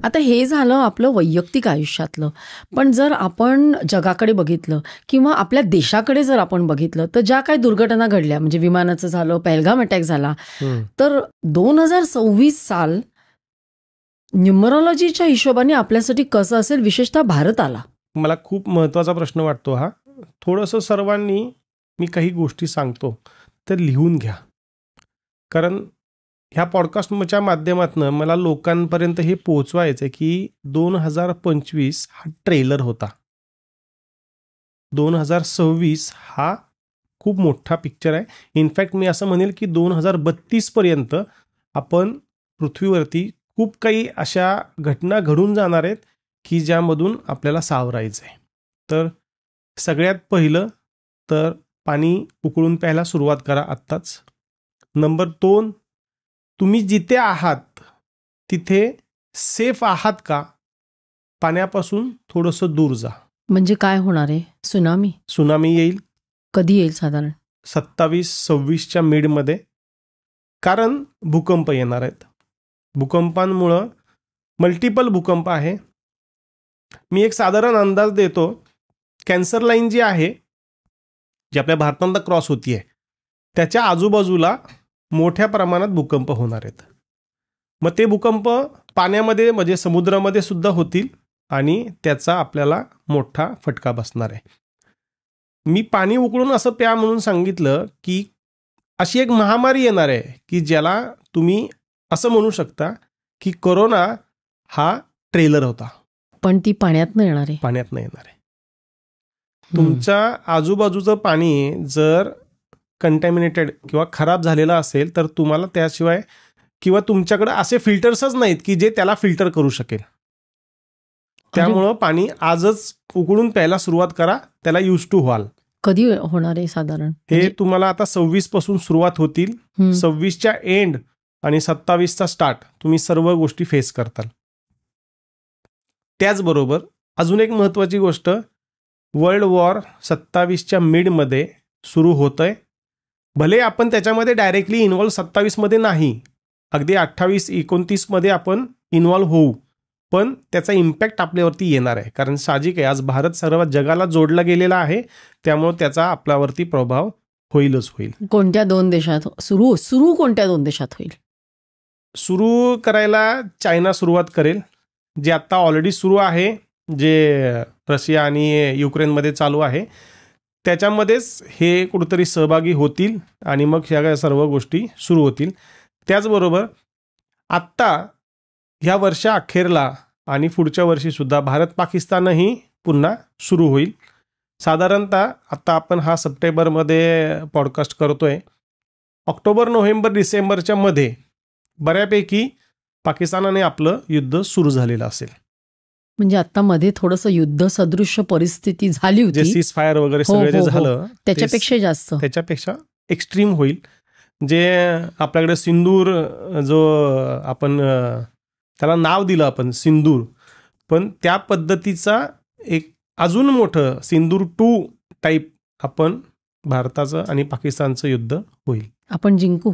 आता हे झालं आपलं वैयक्तिक आयुष्यातलं. पण जर आपण जगाकडे बघितलं किंवा आपल्या देशाकडे जर आपण बघितलं, तर ज्या काही दुर्घटना घडल्या, म्हणजे विमानाचं झालं, पहलगाम अटॅक झाला, तर 2026 साल न्यूमरॉलॉजीच्या हिशोबाने आपल्यासाठी कसं असेल, विशेषतः भारताला? मला खूप महत्त्वाचा प्रश्न वाटतो हा. थोडंसं सर्वांनी, मी काही गोष्टी सांगतो तर लिहून घ्या, कारण ह्या पॉडकास्टच्या माध्यमातून मला लोकांपर्यंत हे पोहोचवायचं आहे की 2025 हा ट्रेलर होता. 2026 हा खूप मोठा पिक्चर आहे. इनफॅक्ट मी असं म्हणेल की 2032 पर्यंत आपण पृथ्वीवरती खूप काही अशा घटना घडून जाणार आहेत की ज्यामधून आपल्याला सावरायचं आहे. तर सगळ्यात पहिलं तर पाणी उकळून प्यायला सुरुवात करा आत्ताच. नंबर 2, तुम्ही जिथे आहात तिथे सेफ आहात का? पाण्यापासून थोडंसं दूर जा. म्हणजे काय होणार आहे? सुनामी येईल. कधी येईल साधारण? 27-26च्या मिडमध्ये. कारण भूकंप येणार आहेत. भूकंपांमुळं मल्टिपल भूकंप आहे. मी एक साधारण अंदाज देतो. कॅन्सर लाईन जी आहे, जी आपल्या भारताला क्रॉस होतीये, त्याच्या आजूबाजूला मोठ्या प्रमाणात भूकंप होणार आहेत. मग ते भूकंप पाण्यामध्ये म्हणजे समुद्रामध्ये सुद्धा होतील आणि त्याचा आपल्याला मोठा फटका बसणार आहे. मी पाणी उकळून असं प्या म्हणून सांगितलं की अशी एक महामारी येणार आहे की ज्याला तुम्ही असं म्हणू शकता की कोरोना हा ट्रेलर होता. पण ती पाण्यातनं येणार आहे. पाण्यातनं येणार आहे. तुमच्या आजूबाजूचं पाणी जर कंटॅमिनेटेड किंवा खराब झालेलं असेल तर तुम्हाला त्याशिवाय किंवा तुमच्याकडे असे फिल्टर्सच नाहीत की जे त्याला फिल्टर करू शकेल. त्यामुळं पाणी आजच उकळून प्यायला सुरुवात करा, त्याला यूज टू व्हाल. कधी होणार आहे साधारण? हे तुम्हाला आता 26 पासून सुरुवात होतील. 26च्या एंड आणि 27चा स्टार्ट तुम्ही सर्व गोष्टी फेस करताल. त्याचबरोबर अजून एक महत्त्वाची गोष्ट, वर्ल्ड वॉर 27च्या मिडमध्ये सुरू होतंय. भले आपण त्याच्यामध्ये डायरेक्टली इन्व्हॉल्व 27मध्ये नाही, अगदी 28-29मध्ये आपण इन्व्हॉल्व होऊ, पण त्याचा इम्पॅक्ट आपल्यावरती येणार आहे. कारण साहजिक आहे, आज भारत सर्व जगाला जोडला गेलेला आहे, त्यामुळे त्याचा आपल्यावरती प्रभाव होईलच होईल. कोणत्या 2 देशात सुरू कोणत्या 2 देशात होईल? सुरू करायला चायना सुरुवात करेल, जे आता ऑलरेडी सुरू आहे, जे रशिया आणि युक्रेनमध्ये चालू आहे. त्याच्यामध्येच हे कुठेतरी सहभागी होतील आणि मग ह्या सर्व गोष्टी सुरू होतील. त्याचबरोबर आत्ता ह्या वर्षा अखेरला आणि पुढच्या वर्षीसुद्धा भारत पाकिस्तानही पुन्हा सुरू होईल. साधारणतः आत्ता आपण हा सप्टेंबरमध्ये पॉडकास्ट करतोय. ऑक्टोबर, नोव्हेंबर, डिसेंबरच्या मध्ये बऱ्यापैकी पाकिस्तानाने आपलं युद्ध सुरू झालेलं असेल. म्हणजे आता मध्ये थोडंसं युद्ध सदृश्य परिस्थिती झाली होती, जे सीज फायर वगैरे सगळं जे झालं त्याच्यापेक्षा जास्त, त्याच्यापेक्षा एक्स्ट्रीम होईल. जे आपल्याकडे सिंदूर, जो आपण त्याला नाव दिलं आपण सिंदूर, पण त्या पद्धतीचा एक अजून मोठं सिंदूर 2 टाईप आपण भारताचं आणि पाकिस्तानचं युद्ध होईल. आपण जिंकू,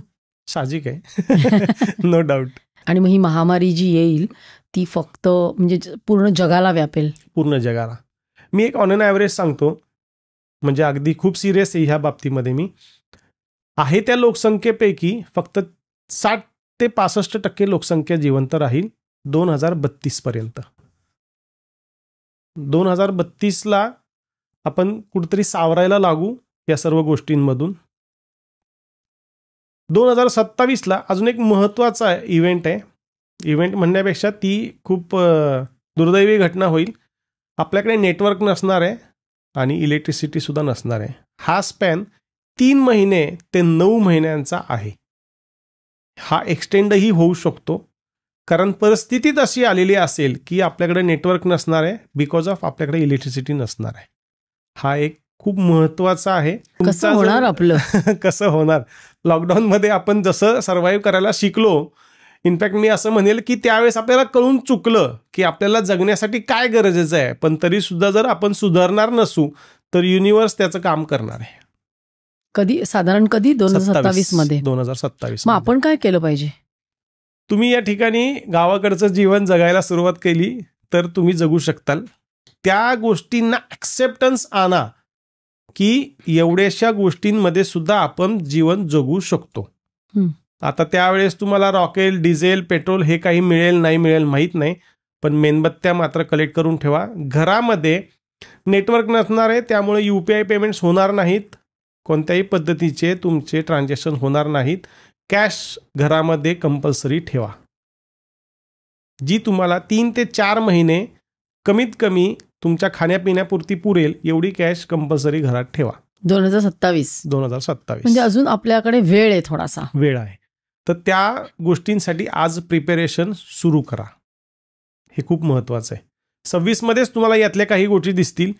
साहजिक आहे. No doubt. आणि मग ही महामारी जी येईल ती फक्त म्हणजे पूर्ण जगाला व्यापेल. पूर्ण जगाला. मी एक ऑन एन ॲव्हरेज सांगतो, म्हणजे अगदी खूप सिरियस आहे ह्या बाबतीमध्ये. मी आहे त्या लोकसंख्येपैकी फक्त 60 ते 65% लोकसंख्या जिवंत राहील 2032 पर्यंत. 2032ला आपण कुठेतरी सावरायला लागू या सर्व गोष्टींमधून. 2027ला अजून एक महत्त्वाचा इव्हेंट आहे. इव्हेंट म्हणण्यापेक्षा ती खूप दुर्दैवी घटना होईल. आपल्याकडे नेटवर्क नसणार आहे आणि इलेक्ट्रिसिटीसुद्धा नसणार आहे. हा स्पॅन 3 महिने ते 9 महिन्यांचा आहे. हा एक्सटेंडही होऊ शकतो, कारण परिस्थितीत अशी आलेली असेल की आपल्याकडे नेटवर्क नसणार आहे बिकॉज ऑफ आपल्याकडे इलेक्ट्रिसिटी नसणार आहे. हा एक खूप महत्त्वाचा आहे. कसं होणार आपलं? कसं होणार? लॉकडाऊनमध्ये आपण जसं सर्व्हाइव्ह करायला शिकलो, इनफॅक्ट मी असं म्हणेल की त्यावेळेस आपल्याला कळून चुकलं की आपल्याला जगण्यासाठी काय गरजेचं आहे, पण तरीसुद्धा जर आपण सुधारणार नसू तर युनिव्हर्स त्याचं काम करणार आहे. कधी साधारण 2027 मध्ये? 2027. मग आपण काय केलं पाहिजे? तुम्ही या ठिकाणी गावाकडचं जीवन जगायला सुरुवात केली तर तुम्ही जगू शकताल. त्या गोष्टींना ॲक्सेप्टन्स आणा की एवढ्याशा गोष्टींमध्ये सुद्धा आपण जीवन जगू शकतो. आता त्यावेळेस तुम्हाला रॉकेल, डिझेल, पेट्रोल हे काही मिळेल नाही मिळेल माहीत नाही, पण मेणबत्त्या मात्र कलेक्ट करून ठेवा. घरामध्ये नेटवर्क नसणार आहे, त्यामुळे UPI पेमेंट्स होणार नाहीत, कोणत्याही पद्धतीचे तुमचे ट्रान्झॅक्शन होणार नाहीत. कॅश घरामध्ये कंपल्सरी ठेवा. जी तुम्हाला 3 ते 4 महिने कमीत कमी तुमच्या खाण्यापिण्यापुरती पुरेल एवढी कॅश कंपल्सरी घरात ठेवा. 2027 म्हणजे अजून आपल्याकडे वेळ आहे, थोडासा वेळ आहे. तर त्या गोष्टींसाठी आज प्रिपेरेशन सुरू करा. हे खूप महत्त्वाचं आहे. 26 मध्येच तुम्हाला यातल्या काही गोष्टी दिसतील.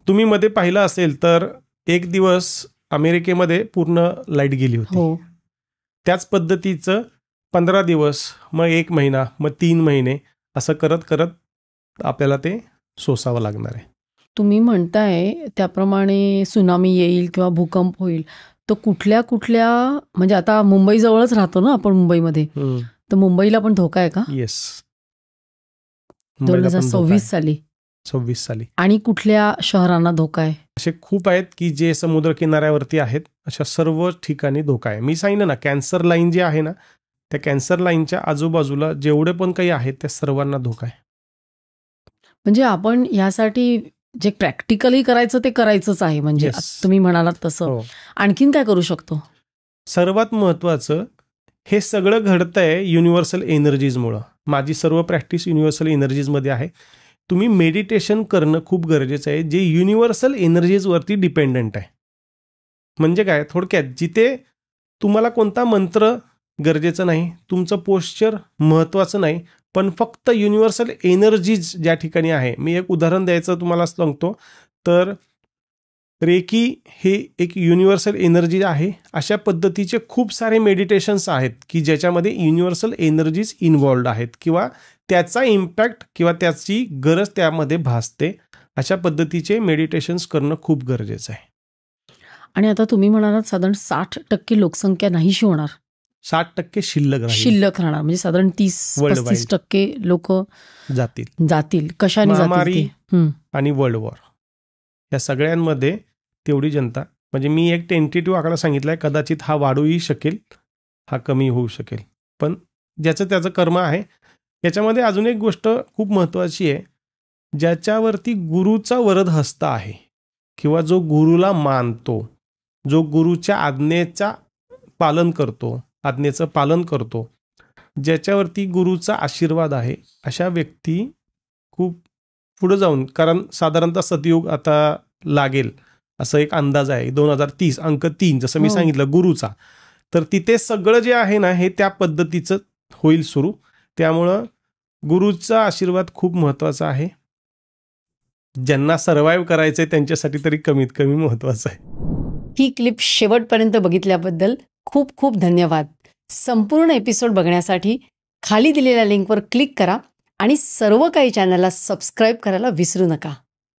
तुम्ही मध्ये पाहिलं असेल तर एक दिवस अमेरिकेमध्ये पूर्ण लाईट गेली होती. त्याच पद्धतीचं 15 दिवस, मग 1 महिना, मग 3 महिने असं करत करत आपल्याला ते सोसावं लागणार आहे. तुम्ही म्हणताय त्याप्रमाणे सुनामी येईल किंवा भूकंप होईल, तर कुठल्या कुठल्या, म्हणजे आता मुंबईजवळच राहतो ना आपण, मुंबईमध्ये, तर मुंबईला पण धोका आहे का? येस, 2026 साली. आणि कुठल्या शहरांना धोका आहे? असे खूप आहेत की जे समुद्र किनाऱ्यावरती आहेत, अशा सर्व ठिकाणी धोका आहे. मी सांगितलं ना, कॅन्सर लाईन जी आहे ना, त्या कॅन्सर लाईनच्या आजूबाजूला जेवढे पण काही आहेत त्या सर्वांना धोका आहे. म्हणजे आपण यासाठी जे प्रॅक्टिकली करायचं ते करायचंच आहे. म्हणजे तुम्ही म्हणालात तसं. आणखीन काय करू शकतो? सर्वात महत्त्वाचं, हे सगळं घडतंय युनिव्हर्सल एनर्जीजमुळं. माझी सर्व प्रॅक्टिस युनिव्हर्सल एनर्जीजमध्ये आहे. तुम्ही मेडिटेशन करणं खूप गरजेचं आहे, जे युनिव्हर्सल एनर्जीजवरती डिपेंडंट आहे. म्हणजे काय, थोडक्यात जिथे तुम्हाला कोणता मंत्र गरजेचं नाही, तुमचं पोश्चर महत्त्वाचं नाही, पण फक्त युनिव्हर्सल एनर्जीज ज्या ठिकाणी आहे. मी एक उदाहरण द्यायचं तुम्हाला सांगतो. तर रेकी हे एक युनिव्हर्सल एनर्जी आहे. अशा पद्धतीचे खूप सारे मेडिटेशन्स आहेत की ज्याच्यामध्ये युनिव्हर्सल एनर्जीज इन्व्हॉल्ड आहेत किंवा त्याचा इम्पॅक्ट किंवा त्याची गरज त्यामध्ये भासते. अशा पद्धतीचे मेडिटेशन्स करणं खूप गरजेचं आहे. आणि आता तुम्ही म्हणालात साधारण 60% लोकसंख्या नाहीशी होणार, 60% शिल्लक राहणार, म्हणजे साधारण 30-35% लोक जातील. कशाने जातील? आणि वर्ल्ड वॉर, या सगळ्यांमध्ये तेवढी जनता, म्हणजे मी एक टेंटेटिव्ह आकडा सांगितलाय, कदाचित हा वाढूही शकेल, हा कमी होऊ शकेल, पण ज्याचं त्याचं कर्म आहे. याच्यामध्ये अजून एक गोष्ट खूप महत्त्वाची आहे, ज्याच्यावरती गुरुचा वरद हस्त आहे किंवा जो गुरुला मानतो, जो गुरुच्या आज्ञेचं पालन करतो, ज्याच्यावरती गुरुचा आशीर्वाद आहे, अशा व्यक्ती खूप पुढे जाऊन, कारण साधारणतः सतयुग आता लागेल असं एक अंदाज आहे, 2030 अंक 3 जसं मी सांगितलं गुरुचा, तर तिथे सगळं जे आहे ना हे त्या पद्धतीचं होईल सुरू. त्यामुळं गुरुचा आशीर्वाद खूप महत्त्वाचा आहे. ज्यांना सर्व्हाइव्ह करायचंय त्यांच्यासाठी तरी कमीत कमी महत्त्वाचं आहे. ही क्लिप शेवटपर्यंत बघितल्याबद्दल खूप खूप धन्यवाद. संपूर्ण एपिसोड बघण्यासाठी खाली दिलेल्या लिंकवर क्लिक करा आणि सर्व काही चॅनलला सबस्क्राईब करायला विसरू नका.